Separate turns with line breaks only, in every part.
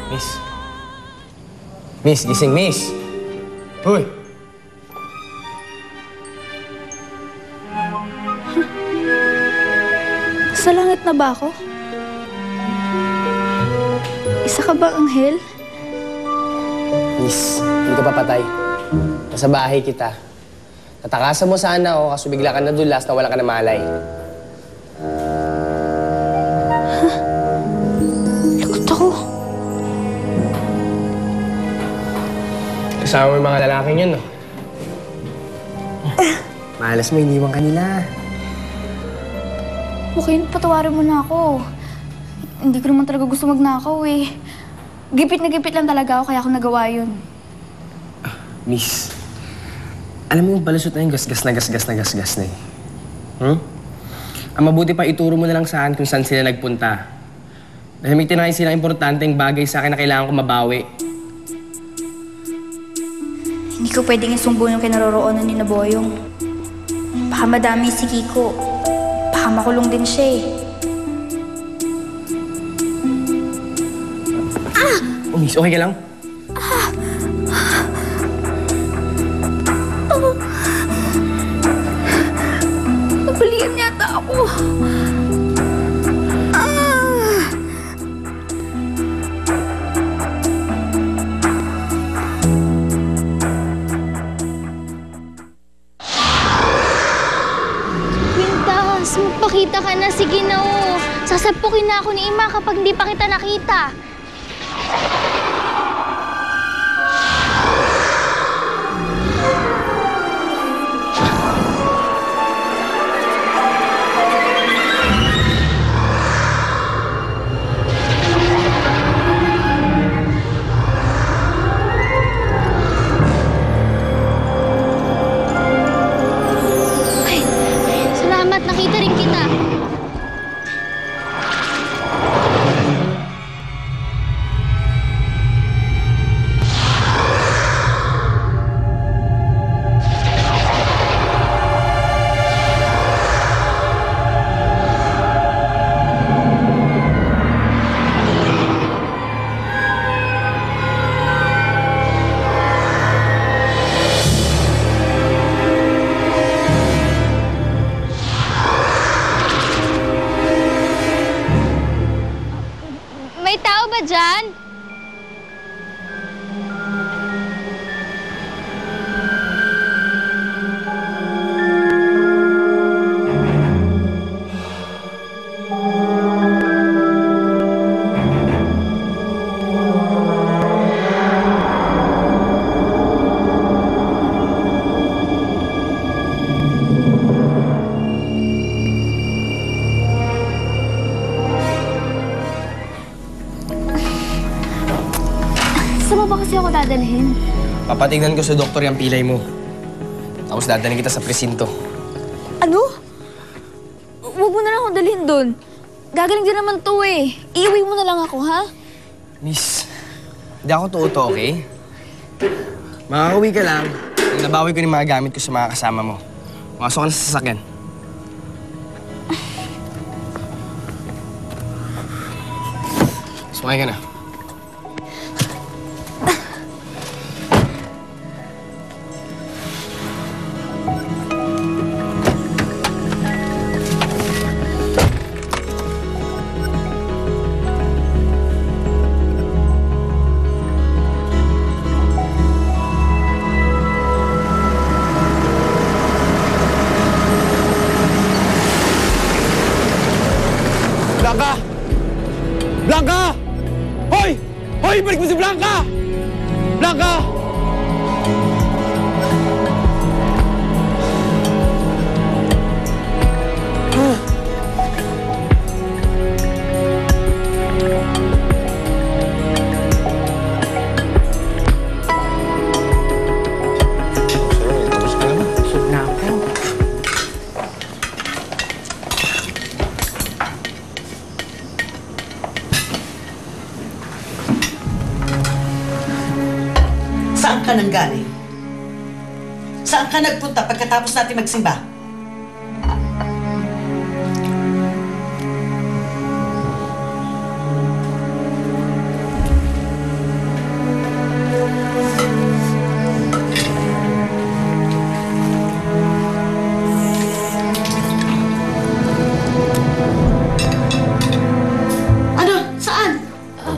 Miss. Miss, gising, miss. Uy!
Sa langit na ba ako? Isa ka bang anghel?
Miss, hindi ka papatay. Nasa bahay kita. Natakasan mo sana ako kaso bigla ka nadulas na wala ka na malay.
Lagot ako.
Kasama mo yung mga lalaking yun, no? Malas mo, iniwan ka nila.
Okay, patawarin mo na ako. Hindi ko naman talaga gusto magnakaw eh. Gipit na gipit lang talaga ako kaya ako nagawa yun.
Miss, alam mo yung balusot na yung gasgas na eh. Ang mabuti pa ituro mo na lang saan kung saan sila nagpunta. Dahil may tinakay silang importanteng bagay sa akin na kailangan ko mabawi.
Hindi ko pwedeng isumbo yung kinaroroonan ni Naboyong. Baka madami si Kiko. Baka makulong din siya eh.
Oh, miss, okay ka lang?
Nabalian yata ako.
Quintas, magpakita ka na. Sige na oh. Sasapukin na ako ni Ima kapag hindi pa kita nakita. Ay, salamat, nakita rin kita. May tao ba dyan?
Saan mo ba kasi ako dadalhin?
Papatignan ko sa doktor yung pilay mo. Tapos dadalhin kita sa presinto.
Ano? Huwag mo na lang akong dalhin doon. Gagaling din naman to eh. Iuwi mo na lang ako, ha?
Miss, hindi ako tuto, okay? Makakauwi ka lang. Pag nabawi ko yung mga gamit ko sa mga kasama mo. Masok ka na sa sasakyan. Sumakay ka na.
Blanca! Blanca! Hoy! Hoy! Balik mo si Blanca! Blanca!
Saan ka nanggaling? Saan ka nagpunta pagkatapos natin magsimba?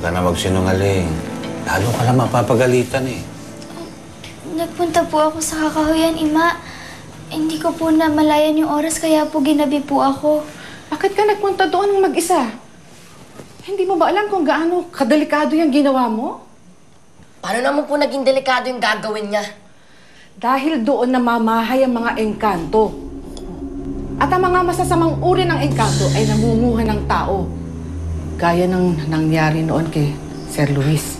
ka na magsinungaling. Lalo ka lang mapapagalitan eh.
Nagpunta po ako sa kakahuyan, Ima. Hindi ko po namalayan yung oras, kaya po ginabi po ako.
Bakit ka nagpunta doon ng mag-isa? Hindi mo ba alam kung gaano kadelikado yung ginawa mo?
Paano naman po naging delikado yung gagawin niya?
Dahil doon namamahay ang mga engkanto. At ang mga masasamang uri ng engkanto ay namunguha ng tao. Gaya ng nangyari noon kay Sir Luis.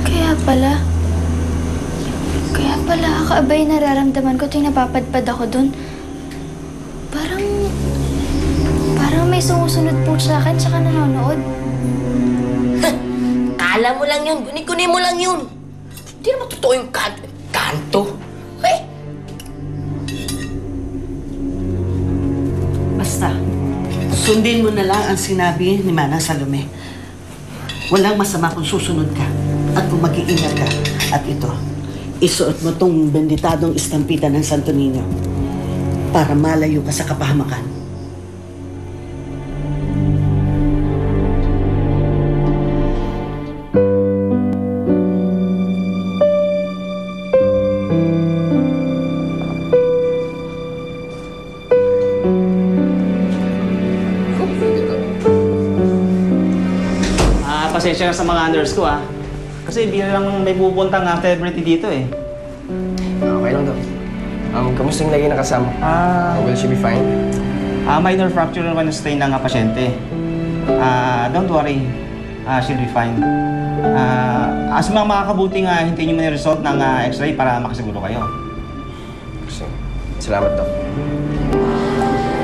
Kaya pala kakaabay nararamdaman ko tuwing napapadpad ako doon. Parang may sumusunod po sa akin tsaka nanonood.
Kala mo lang yun. Guni-guni mo lang yun. Hindi naman totoo yung kanto. Eh?
Basta, sundin mo na lang ang sinabi ni Manang Salome. Walang masama kung susunod ka at kung mag-iingat ka. At ito, isuot mo tong benditadong istampita ng Santo Niño para malayo ka sa kapahamakan.
Pasensya na sa mga nurse ko Kasi bilang may pupuntang celebrity dito eh.
Okay lang daw. Kamusta yung lagi nakasama? Will she be fine?
Minor fracture naman yung strain ng pasyente. Don't worry. She'll be fine. As mga makakabuting hintayin niyo muna yung result ng x-ray para makasiguro kayo.
Salamat, Doc.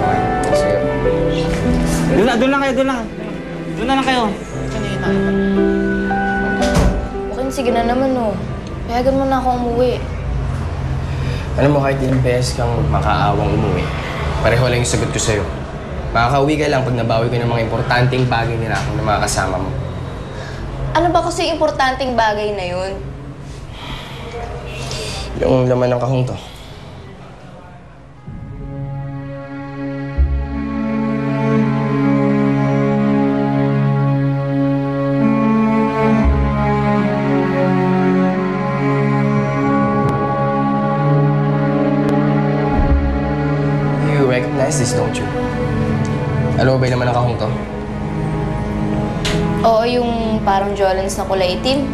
Okay. Sige.
Doon lang kayo, doon lang. Doon na lang kayo.
Okay, sige na naman Payagan mo na ako umuwi.
Alam mo, kahit ilang beses kang makaawang umuwi, pareho lang yung sagot ko sa'yo. Makakauwi ka lang pag nabawi ko ng mga importanteng bagay nila akong ng mga kasama mo.
Ano ba kasi yung importanteng bagay na yun?
Yung laman ng kahong to. This, don't you? Alam mo ba yung naman ang kahong to?
Oo, yung parang Jolens na kulay itim.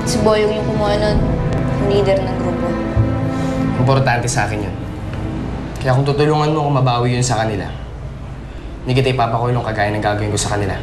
Si Boyong yung kumuha nun. Yung leader ng grupo.
Importante sa akin yun. Kaya kung tutulungan mo kung mabawi yun sa kanila, hindi kita ipapakulong kagaya ng gagawin ko sa kanila.